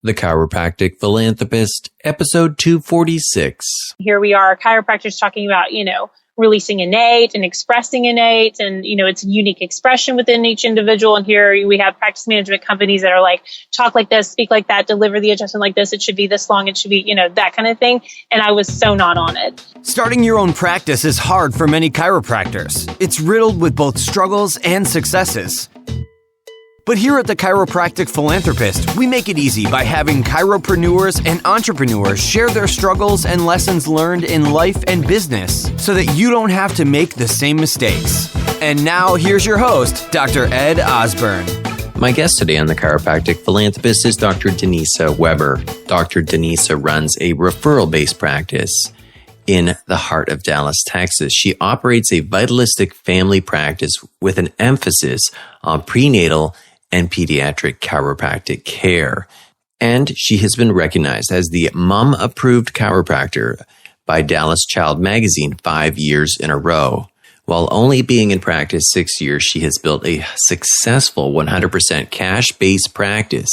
The Chiropractic Philanthropist, episode 246. Here we are, chiropractors talking about, releasing innate and expressing innate and, its unique expression within each individual. And here we have practice management companies that are like, talk like this, speak like that, deliver the adjustment like this. It should be this long. It should be, that kind of thing. And I was so not on it. Starting your own practice is hard for many chiropractors. It's riddled with both struggles and successes. But here at the Chiropractic Philanthropist, we make it easy by having chiropreneurs and entrepreneurs share their struggles and lessons learned in life and business so that you don't have to make the same mistakes. And now, here's your host, Dr. Ed Osborne. My guest today on the Chiropractic Philanthropist is Dr. Denisa Weber. Dr. Denisa runs a referral-based practice in the heart of Dallas, Texas. She operates a vitalistic family practice with an emphasis on prenatal and pediatric chiropractic care. And she has been recognized as the Mom-Approved Chiropractor by Dallas Child Magazine 5 years in a row. While only being in practice 6 years, she has built a successful 100% cash-based practice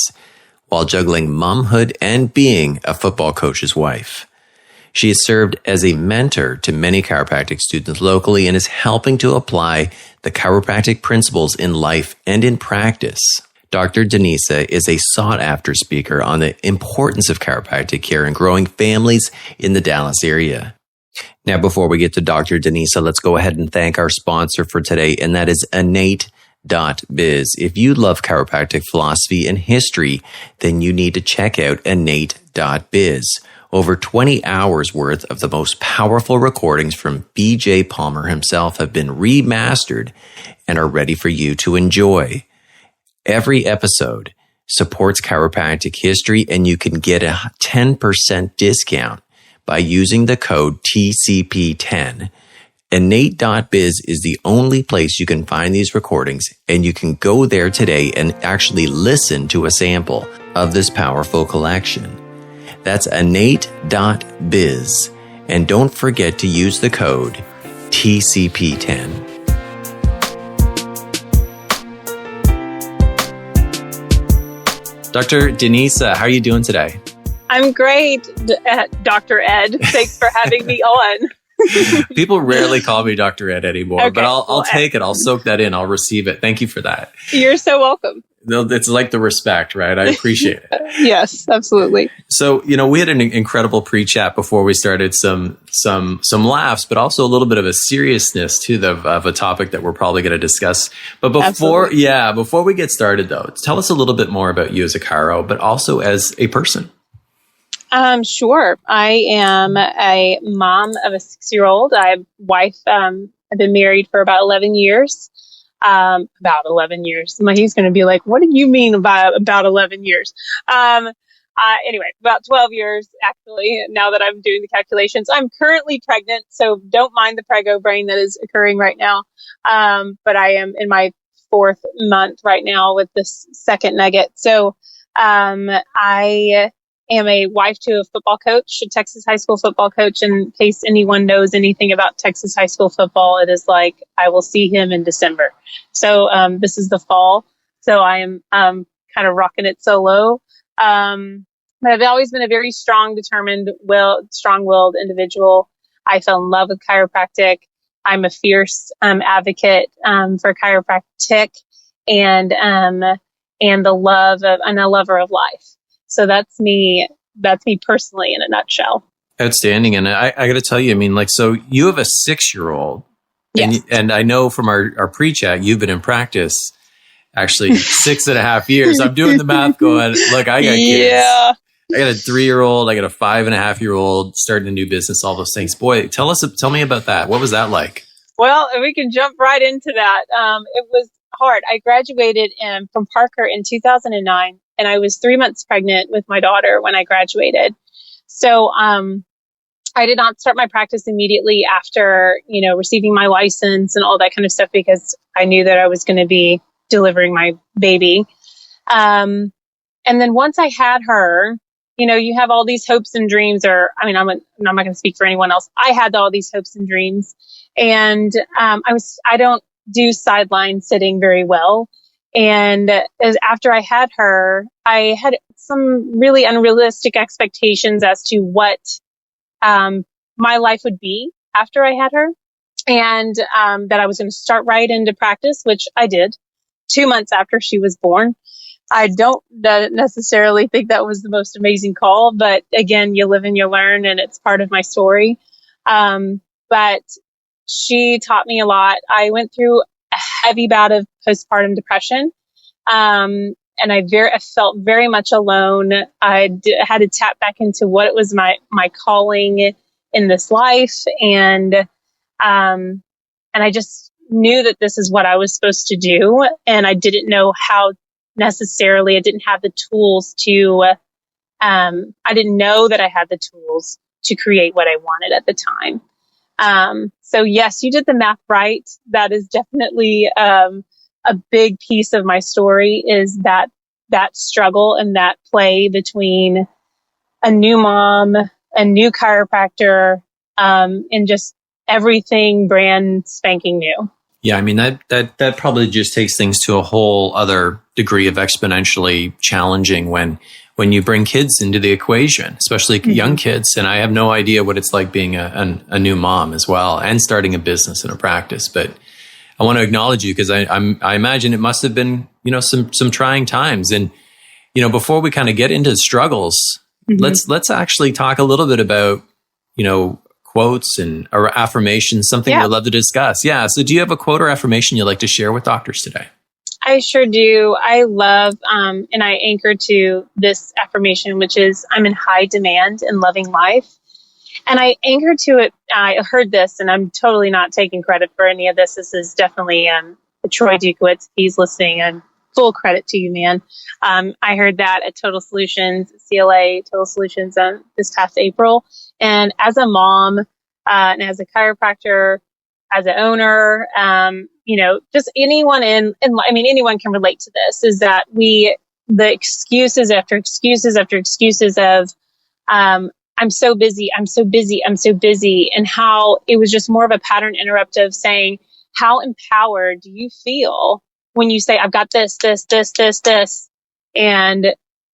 while juggling momhood and being a football coach's wife. She has served as a mentor to many chiropractic students locally and is helping to apply the chiropractic principles in life and in practice. Dr. Denisa is a sought-after speaker on the importance of chiropractic care and growing families in the Dallas area. Now, before we get to Dr. Denisa, let's go ahead and thank our sponsor for today, and that is innate.biz. If you love chiropractic philosophy and history, then you need to check out innate.biz. Over 20 hours worth of the most powerful recordings from B.J. Palmer himself have been remastered and are ready for you to enjoy. Every episode supports chiropractic history, and you can get a 10% discount by using the code TCP10. Innate.biz is the only place you can find these recordings, and you can go there today and actually listen to a sample of this powerful collection. That's innate.biz. And don't forget to use the code TCP10. Dr. Denisa, how are you doing today? I'm great, Dr. Ed. Thanks for having me on. People rarely call me Dr. Ed anymore, okay, but I'll take it. I'll soak that in. I'll receive it. Thank you for that. You're so welcome. It's like the respect, right? I appreciate it. Yes, absolutely. So, we had an incredible pre-chat before we started, some laughs, but also a little bit of a seriousness too of a topic that we're probably going to discuss. But before we get started though, tell us a little bit more about you as a chiro, but also as a person. Sure. I am a mom of a 6-year-old. I'm wife. I've been married for about 11 years. About 11 years. He's going to be like, what do you mean about 11 years? Anyway, about 12 years, actually, now that I'm doing the calculations. I'm currently pregnant, so don't mind the prego brain that is occurring right now. But I am in my 4th month right now with this second nugget. So I am a wife to a football coach, a Texas high school football coach. In case anyone knows anything about Texas high school football, it is like I will see him in December. So this is the fall. So I am kind of rocking it solo. But I've always been a very strong, determined, strong-willed individual. I fell in love with chiropractic. I'm a fierce advocate for chiropractic and a lover of life. So that's me personally in a nutshell. Outstanding. And I got to tell you, so you have a 6-year-old. Yes. And I know from our pre-chat, you've been in practice actually 6.5 years. I'm doing the math going, look, I got kids. Yeah. I got a 3-year-old. I got a 5.5-year-old starting a new business, all those things. Boy, tell me about that. What was that like? Well, we can jump right into that. It was hard. I graduated from Parker in 2009. And I was 3 months pregnant with my daughter when I graduated. So I did not start my practice immediately after, receiving my license and all that kind of stuff because I knew that I was going to be delivering my baby. And then once I had her, you have all these hopes and dreams, I'm not going to speak for anyone else. I had all these hopes and dreams, and I don't do sideline sitting very well. And after I had her, I had some really unrealistic expectations as to what my life would be after I had her. And that I was going to start right into practice, which I did 2 months after she was born. I don't necessarily think that was the most amazing call, but again, you live and you learn, and it's part of my story. But she taught me a lot. I went through a heavy bout of postpartum depression. And I felt very much alone. I had to tap back into what it was my calling in this life. And I just knew that this is what I was supposed to do. And I didn't know how necessarily. I didn't have the tools to, I didn't know that I had the tools to create what I wanted at the time. So yes, you did the math right. That is definitely, a big piece of my story is that struggle and that play between a new mom, a new chiropractor, and just everything brand spanking new. Yeah, I mean, that probably just takes things to a whole other degree of exponentially challenging when you bring kids into the equation, especially young kids. And I have no idea what it's like being a new mom as well and starting a business and a practice. But I want to acknowledge you because I imagine it must have been, some trying times. And, before we kind of get into the struggles, let's actually talk a little bit about, quotes or affirmations, something we'd love to discuss. Yeah. So do you have a quote or affirmation you'd like to share with doctors today? I sure do. I love, and I anchor to this affirmation, which is I'm in high demand in loving life. And I anchor to it. I heard this, and I'm totally not taking credit for any of this. This is definitely Troy Dukowitz. He's listening, and full credit to you, man. I heard that at Total Solutions, CLA Total Solutions this past April. And as a mom and as a chiropractor, as an owner, just anyone anyone can relate to this, is that the excuses after excuses after excuses of, I'm so busy, I'm so busy, I'm so busy. And how it was just more of a pattern interruptive saying, how empowered do you feel when you say, I've got this, and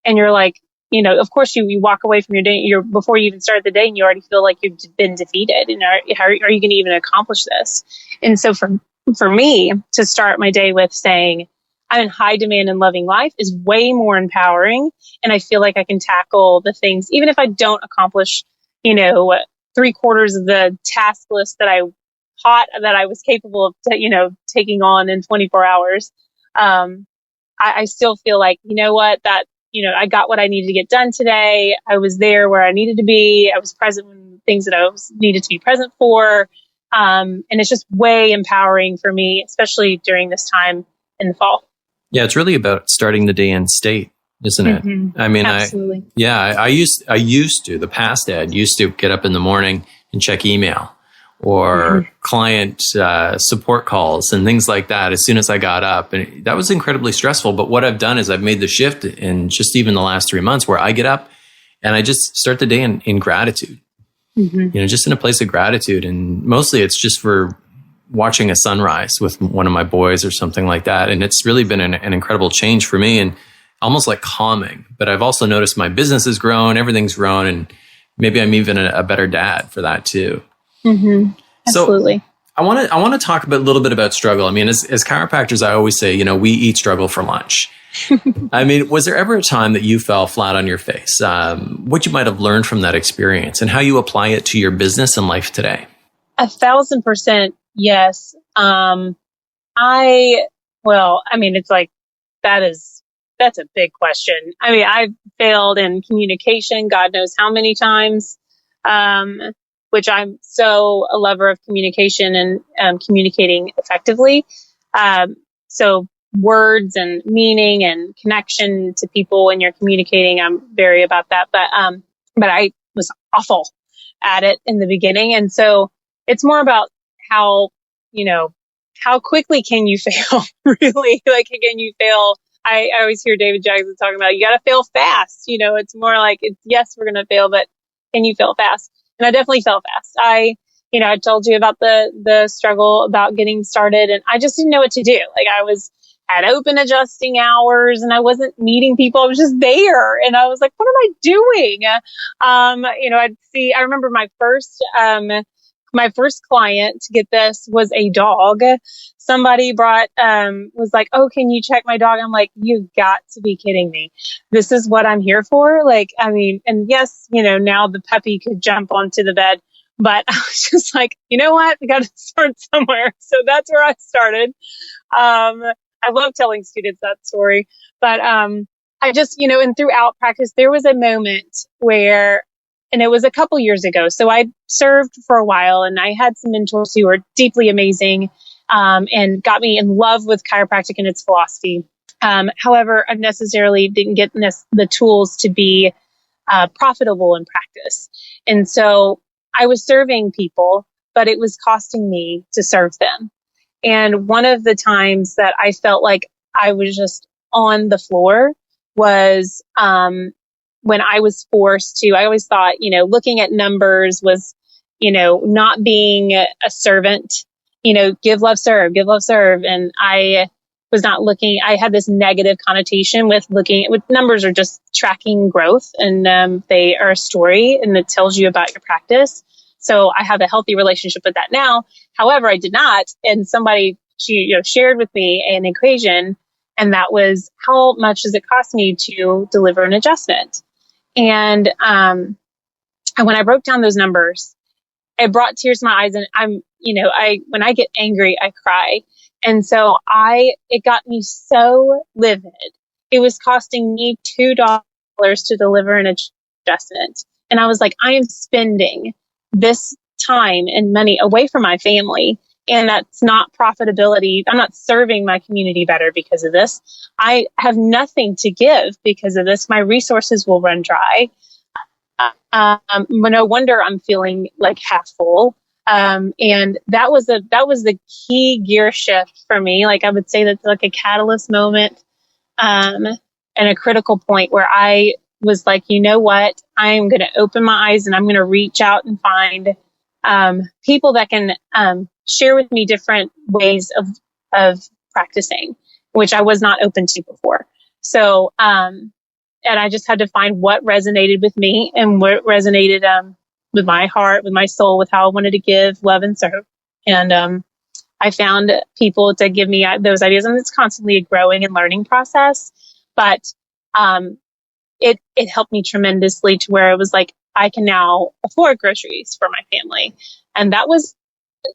you're like, of course you walk away from your day, before you even start the day and you already feel like you've been defeated. And how are you going to even accomplish this? And so for me to start my day with saying, I'm in high demand and loving life is way more empowering. And I feel like I can tackle the things, even if I don't accomplish, 3/4 of the task list that I was capable of, taking on in 24 hours. I still feel like, that, I got what I needed to get done today. I was there where I needed to be. I was present when things that I needed to be present for. And it's just way empowering for me, especially during this time in the fall. Yeah, it's really about starting the day in state, isn't it? I mean, absolutely. I used to, the past Ed used to get up in the morning and check email or client support calls and things like that as soon as I got up. And that was incredibly stressful. But what I've done is I've made the shift in just even the last 3 months where I get up and I just start the day in gratitude, just in a place of gratitude. And mostly it's just for watching a sunrise with one of my boys or something like that. And it's really been an incredible change for me and almost like calming. But I've also noticed my business has grown, everything's grown, and maybe I'm even a better dad for that too. Absolutely. So I want to talk a little bit about struggle. I mean, as chiropractors, I always say, we eat struggle for lunch. I mean, was there ever a time that you fell flat on your face? What you might have learned from that experience and how you apply it to your business and life today? 1,000%. Yes. It's like, that's a big question. I mean, I've failed in communication, God knows how many times, which I'm so a lover of communication and communicating effectively. So words and meaning and connection to people when you're communicating, I'm very about that. But I was awful at it in the beginning. And so it's more about how quickly can you fail? Really? Like, can you fail? I always hear David Jackson talking about, you got to fail fast. It's more like, yes, we're going to fail, but can you fail fast? And I definitely fell fast. I told you about the struggle about getting started, and I just didn't know what to do. Like, I was had open adjusting hours and I wasn't meeting people. I was just there. And I was like, what am I doing? I remember my first client, to get this, was a dog. Somebody was like, oh, can you check my dog? I'm like, you've got to be kidding me. This is what I'm here for. And yes, now the puppy could jump onto the bed, but I was just like, you know what? We got to start somewhere. So that's where I started. I love telling students that story, but, I just, and throughout practice, there was a moment where, and it was a couple years ago. So I served for a while and I had some mentors who were deeply amazing, and got me in love with chiropractic and its philosophy. However, I necessarily didn't get the tools to be profitable in practice. And so I was serving people, but it was costing me to serve them. And one of the times that I felt like I was just on the floor was when I was forced to. I always thought, looking at numbers was, not being a servant, give, love, serve, give, love, serve. And I was not looking, I had this negative connotation with numbers are just tracking growth, and they are a story and it tells you about your practice. So I have a healthy relationship with that now. However, I did not. And somebody shared with me an equation, and that was, how much does it cost me to deliver an adjustment? And when I broke down those numbers, it brought tears to my eyes. And when I get angry, I cry. And so it got me so livid. It was costing me $2 to deliver an adjustment. And I was like, I am spending this time and money away from my family. And that's not profitability. I'm not serving my community better because of this. I have nothing to give because of this. My resources will run dry. No wonder I'm feeling like half full. And that was the key gear shift for me. Like, I would say that's like a catalyst moment, and a critical point where I was like, you know what? I am going to open my eyes and I'm going to reach out and find people that can share with me different ways of practicing, which I was not open to before. So, and I just had to find what resonated with me and what resonated with my heart, with my soul, with how I wanted to give, love, and serve. And I found people to give me those ideas, and it's constantly a growing and learning process. But it helped me tremendously to where it was like, I can now afford groceries for my family. And that was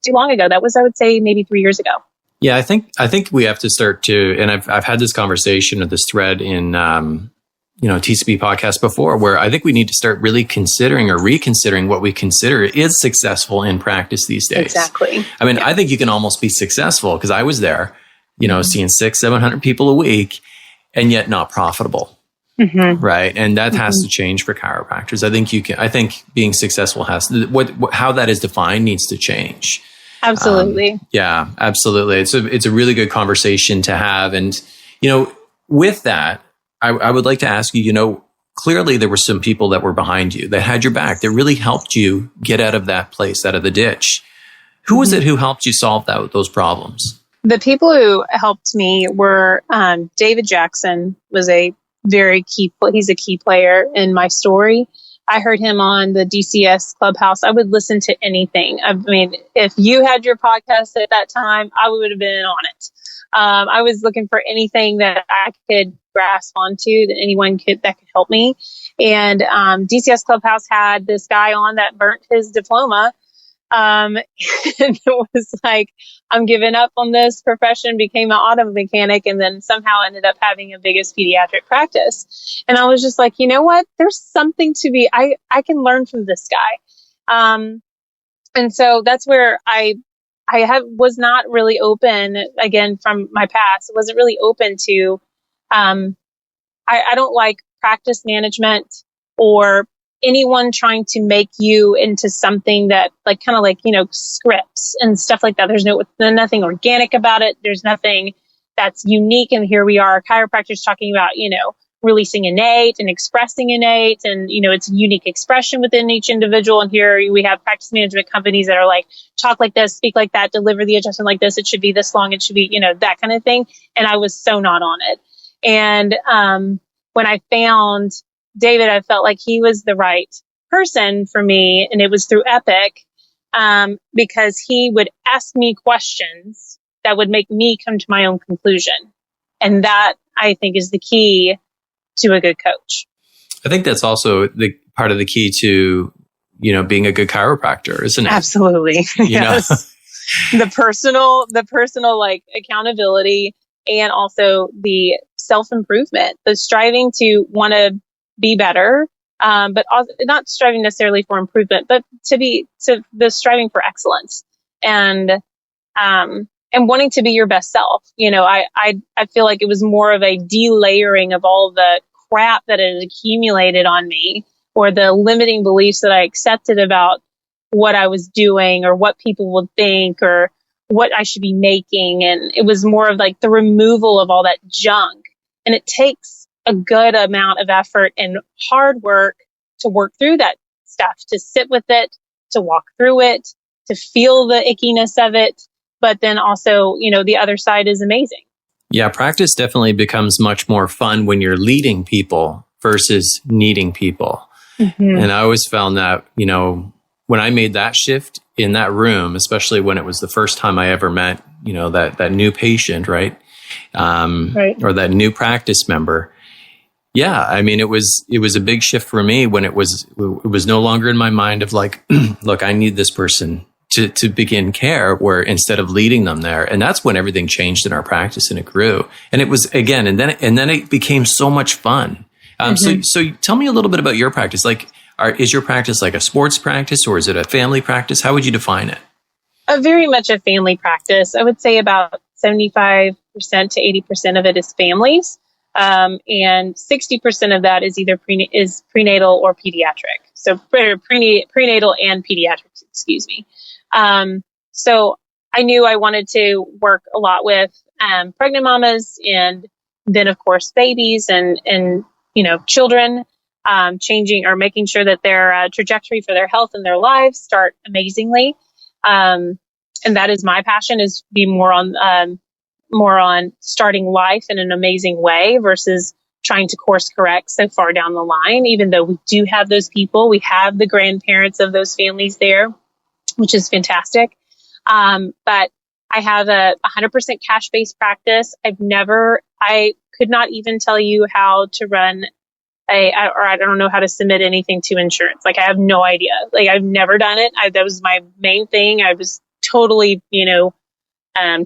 too long ago. That was, I would say, maybe 3 years ago. Yeah, I think we have to start to, and I've had this conversation or this thread in TCP podcast before, where I think we need to start really considering or reconsidering what we consider is successful in practice these days. Exactly. I mean, I think you can almost be successful, because I was there, seeing 600-700 people a week, and yet not profitable. Mm-hmm. Right. And that has to change for chiropractors. I think being successful how that is defined needs to change. Absolutely. Yeah, absolutely. It's a really good conversation to have. And, with that, I would like to ask you, clearly there were some people that were behind you, that had your back, that really helped you get out of that place, out of the ditch. Who was it who helped you solve those problems? The people who helped me were, David Jackson was he's a key player in my story. I heard him on the DCS Clubhouse. I would listen to anything. I mean, if you had your podcast at that time, I would have been on it. I was looking for anything that I could grasp onto, that anyone that could help me. And DCS Clubhouse had this guy on that burnt his diploma. And it was like, I'm giving up on this profession, became an auto mechanic, and then somehow ended up having a biggest pediatric practice. And I was just like, you know what? There's something to be, I can learn from this guy. And so that's where I was not really open, again, from my past. I wasn't really open to, I don't like practice management or anyone trying to make you into something that scripts and stuff like that. There's nothing organic about it. There's nothing that's unique. And here we are, chiropractors talking about, releasing innate and expressing innate, and it's a unique expression within each individual. And here we have practice management companies that are like, talk like this, speak like that, deliver the adjustment like this, it should be this long, it should be that kind of thing. And I was so not on it. And when I found David, I felt like he was the right person for me, and it was through Epic, because he would ask me questions that would make me come to my own conclusion. And that, I think, is the key to a good coach. I think that's also the part of the key to, being a good chiropractor, isn't it? Absolutely. Yes. The personal like accountability, and also the self-improvement, the striving to want to be better, but also not striving necessarily for improvement, but to the striving for excellence, and wanting to be your best self. I feel like it was more of a delayering of all the crap that had accumulated on me, or the limiting beliefs that I accepted about what I was doing, or what people would think, or what I should be making. And it was more of like the removal of all that junk. And it takes a good amount of effort and hard work to work through that stuff, to sit with it, to walk through it, to feel the ickiness of it. But then also, the other side is amazing. Yeah, practice definitely becomes much more fun when you're leading people versus needing people. Mm-hmm. And I always found that, when I made that shift in that room, especially when it was the first time I ever met, that new patient, right? Right. Or that new practice member. Yeah, I mean, it was a big shift for me when it was no longer in my mind of like, look, I need this person to begin care, where instead of leading them there. And that's when everything changed in our practice, and it grew. And it was, again, and then it became so much fun. Mm-hmm. So tell me a little bit about your practice. Like, is your practice like a sports practice, or is it a family practice? How would you define it? Very much a family practice. I would say about 75% to 80% of it is families. And 60% of that is either prenatal or pediatric. So prenatal and pediatrics, excuse me. So I knew I wanted to work a lot with pregnant mamas, and then of course babies and children, changing or making sure that their trajectory for their health and their lives start amazingly. And that is my passion, is be more on starting life in an amazing way versus trying to course correct so far down the line. Even though we do have those people, we have the grandparents of those families there, which is fantastic. But I have a 100% cash-based practice. I could not even tell you how to run I don't know how to submit anything to insurance. Like, I have no idea. Like, I've never done it. That was my main thing. I was totally,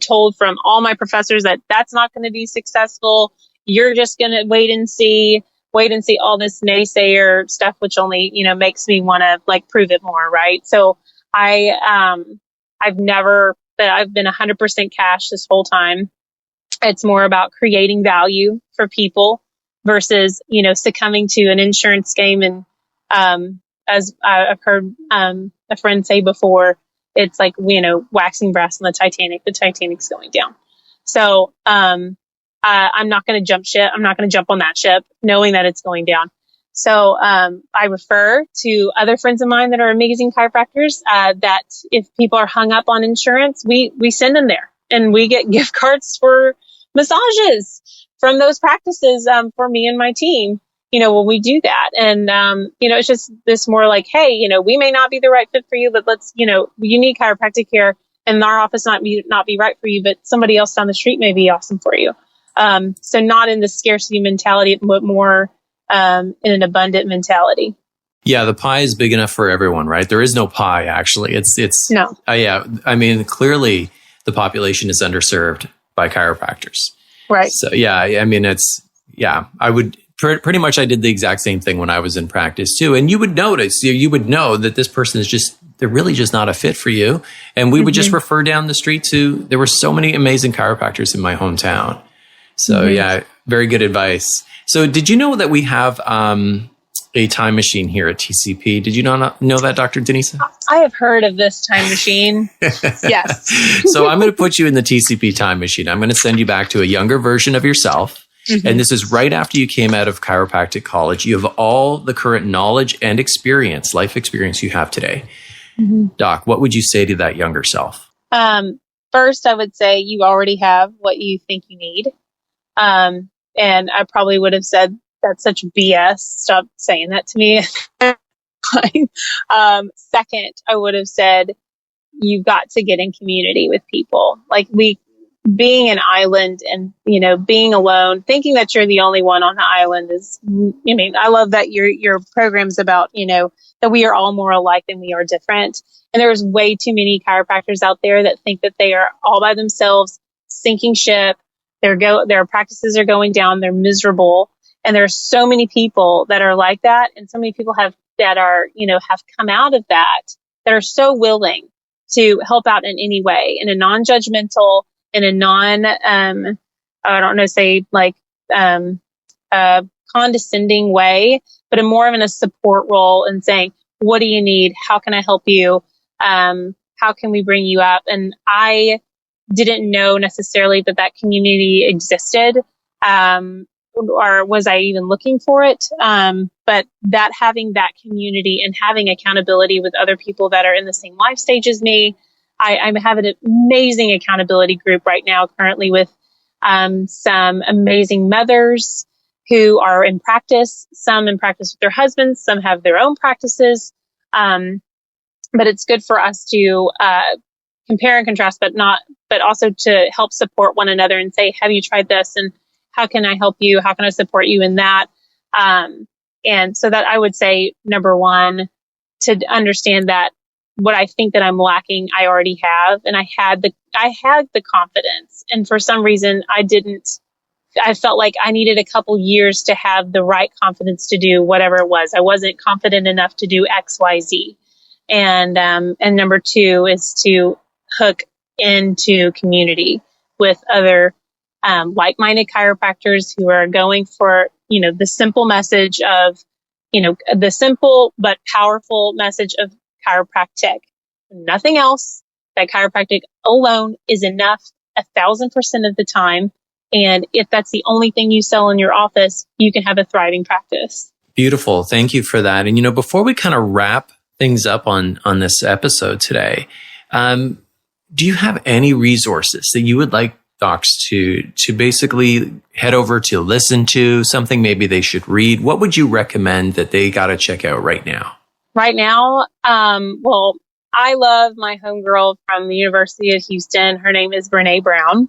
told from all my professors that that's not going to be successful. You're just going to wait and see all this naysayer stuff, which only, makes me want to like prove it more. Right. So I've been 100% cash this whole time. It's more about creating value for people versus, succumbing to an insurance game. And as I've heard a friend say before, it's like, waxing brass on the Titanic. The Titanic's going down. So I'm not going to jump ship. I'm not going to jump on that ship knowing that it's going down. So I refer to other friends of mine that are amazing chiropractors that if people are hung up on insurance, we send them there, and we get gift cards for massages from those practices for me and my team, when we do that. And, it's just this more like, hey, we may not be the right fit for you, but let's, you need chiropractic care, and our office not be right for you, but somebody else down the street may be awesome for you. So not in the scarcity mentality, but more in an abundant mentality. Yeah, the pie is big enough for everyone, right? There is no pie, actually. It's no. Yeah, I mean, clearly the population is underserved by chiropractors. Right. So yeah, I mean, I would pretty much, I did the exact same thing when I was in practice too. And you would notice, you would know that this person is they're really just not a fit for you. And we would just refer down the street there were so many amazing chiropractors in my hometown. So yeah, very good advice. So did you know that we have a time machine here at TCP? Did you not know that, Dr. Denisa? I have heard of this time machine. Yes. So I'm going to put you in the TCP time machine. I'm going to send you back to a younger version of yourself. And this is right after you came out of chiropractic college. You have all the current knowledge and experience, life experience you have today. Doc, what would you say to that younger self? First, I would say you already have what you think you need. And I probably would have said, that's such BS. Stop saying that to me. Second, I would have said, you've got to get in community with people. Like being an island and, being alone, thinking that you're the only one on the island is, I love that your program's about, that we are all more alike than we are different. And there's way too many chiropractors out there that think that they are all by themselves, sinking ship. Their practices are going down. They're miserable. And there's so many people that are like that. And so many people have come out of that are so willing to help out in any way, in a non-judgmental, in a condescending way, but more of in a support role and saying, what do you need? How can I help you? How can we bring you up? And I didn't know necessarily that community existed. Or was I even looking for it? But having that community and having accountability with other people that are in the same life stage as me. I have an amazing accountability group right now, currently with some amazing mothers who are in practice, some in practice with their husbands, some have their own practices. But it's good for us to compare and contrast, but also to help support one another and say, have you tried this? And how can I help you? How can I support you in that? And so that I would say, number one, to understand that what I think that I'm lacking, I already have. And I had the confidence. And for some reason, I felt like I needed a couple years to have the right confidence to do whatever it was. I wasn't confident enough to do X, Y, Z. And number two is to hook into community with other like-minded chiropractors who are going for, the simple message of, the simple but powerful message of chiropractic. Nothing else. That chiropractic alone is enough 1,000% of the time. And if that's the only thing you sell in your office, you can have a thriving practice. Beautiful. Thank you for that. And, before we kind of wrap things up on this episode today, do you have any resources that you would like docs to basically head over to listen to, something maybe they should read? What would you recommend that they got to check out right now? Right now, well, I love my homegirl from the University of Houston. Her name is Brene Brown.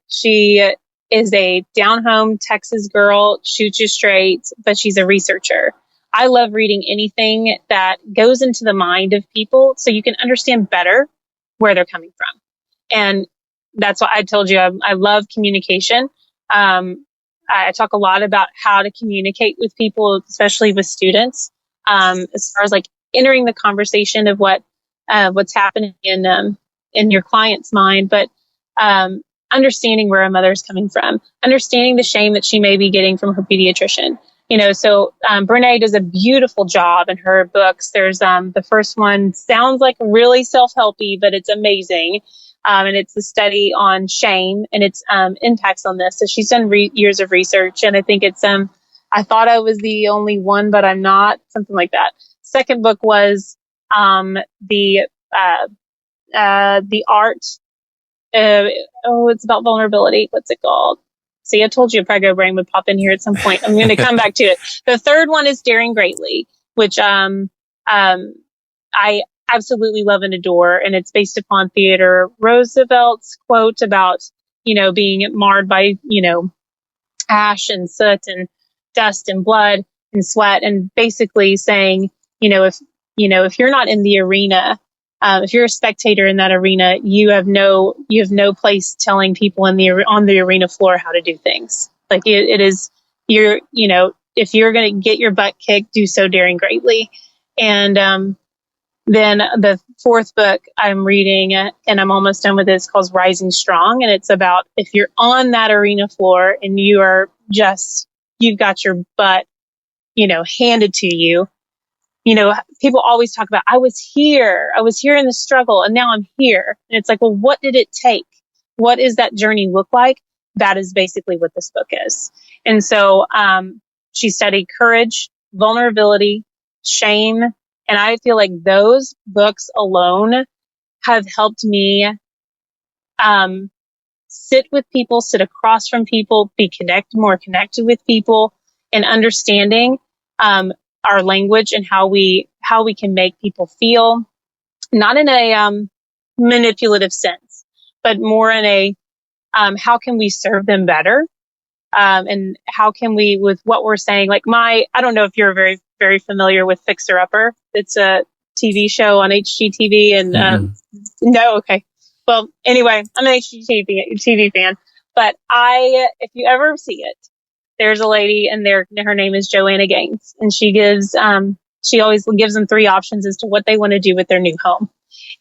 She is a down-home Texas girl, shoots you straight, but she's a researcher. I love reading anything that goes into the mind of people so you can understand better where they're coming from. And that's why I told you I love communication. I talk a lot about how to communicate with people, especially with students, as far as like entering the conversation of what's happening in your client's mind, but understanding where a mother's coming from, understanding the shame that she may be getting from her pediatrician. So Brene does a beautiful job in her books. There's the first one sounds like really self-helpy, but it's amazing. And it's a study on shame and its impacts on this. So she's done years of research, and I think it's I thought I was the only one, but I'm not, something like that. Second book was the art. It's about vulnerability. What's it called? See, I told you a Prego brain would pop in here at some point. I'm going to come back to it. The third one is Daring Greatly, which I absolutely love and adore. And it's based upon Theodore Roosevelt's quote about, being marred by, ash and soot and dust and blood and sweat, and basically saying, if you're not in the arena, if you're a spectator in that arena, you have no place telling people on the arena floor how to do things. Like it is, if you're going to get your butt kicked, do so daring greatly. And then the fourth book I'm reading, and I'm almost done with it, is called Rising Strong. And it's about if you're on that arena floor and you've got your butt, handed to you. People always talk about, I was here in the struggle, and now I'm here. And it's like, well, what did it take? What does that journey look like? that is basically what this book is. And so she studied courage, vulnerability, shame. And I feel like those books alone have helped me sit with people, sit across from people, be more connected with people, and understanding our language and how we can make people feel, not in a manipulative sense, but more in a how can we serve them better, and how can we, with what we're saying, like I don't know if you're very, very familiar with Fixer Upper. It's a TV show on HGTV, and no, okay. Well, anyway, I'm an HGTV fan, but if you ever see it, there's a lady in there, her name is Joanna Gaines, and she always gives them 3 options as to what they want to do with their new home.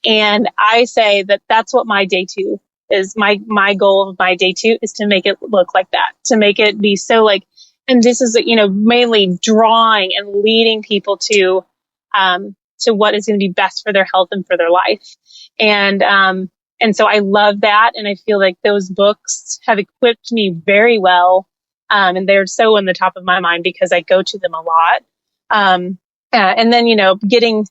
And I say that that's what my day 2 is. My goal of my day 2 is to make it look like that, to make it be so like, and this is, mainly drawing and leading people to what is going to be best for their health and for their life. And so I love that. And I feel like those books have equipped me very well. And they're so on the top of my mind because I go to them a lot. And then, getting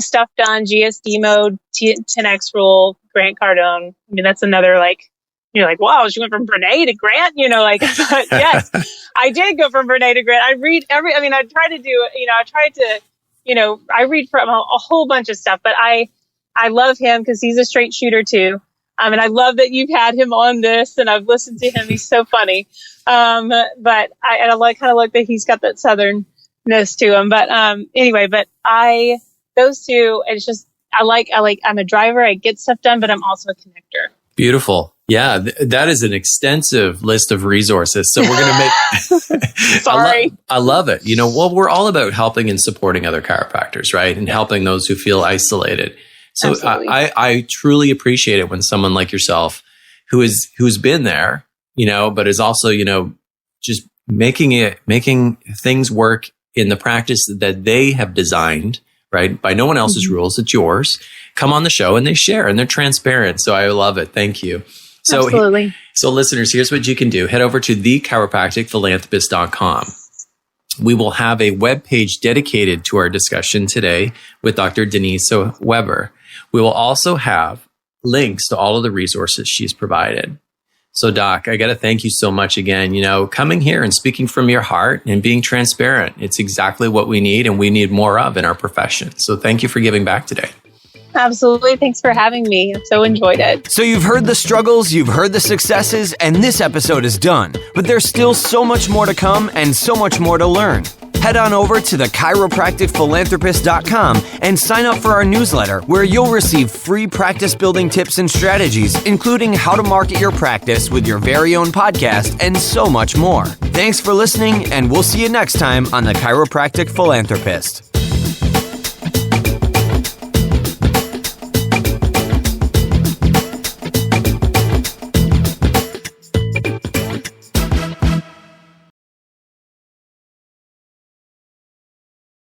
stuff done, GSD mode, 10X rule, Grant Cardone. I mean, that's another, like, you're like, wow, she went from Brene to Grant, but yes, I did go from Brene to Grant. I read I try to do, I read from a whole bunch of stuff, but I love him because he's a straight shooter too. And I love that you've had him on this, and I've listened to him. He's so funny. But I like that he's got that southernness to him. But anyway, those 2, it's just, I'm a driver. I get stuff done, but I'm also a connector. Beautiful. Yeah, that is an extensive list of resources. So we're going to make... Sorry. I love it. We're all about helping and supporting other chiropractors, right? And helping those who feel isolated. So I truly appreciate it when someone like yourself, who's been there, but is also, just making things work in the practice that they have designed, right? By no one else's rules, it's yours. Come on the show and they share and they're transparent. So I love it. Thank you. So, absolutely. So listeners, here's what you can do. Head over to thechiropracticphilanthropist.com. We will have a webpage dedicated to our discussion today with Dr. Denisa Weber. We will also have links to all of the resources she's provided. So Doc, I got to thank you so much again. Coming here and speaking from your heart and being transparent. It's exactly what we need and we need more of in our profession. So thank you for giving back today. Absolutely. Thanks for having me. I so enjoyed it. So you've heard the struggles, you've heard the successes, and this episode is done. But there's still so much more to come and so much more to learn. Head on over to thechiropracticphilanthropist.com and sign up for our newsletter, where you'll receive free practice building tips and strategies, including how to market your practice with your very own podcast and so much more. Thanks for listening, and we'll see you next time on The Chiropractic Philanthropist.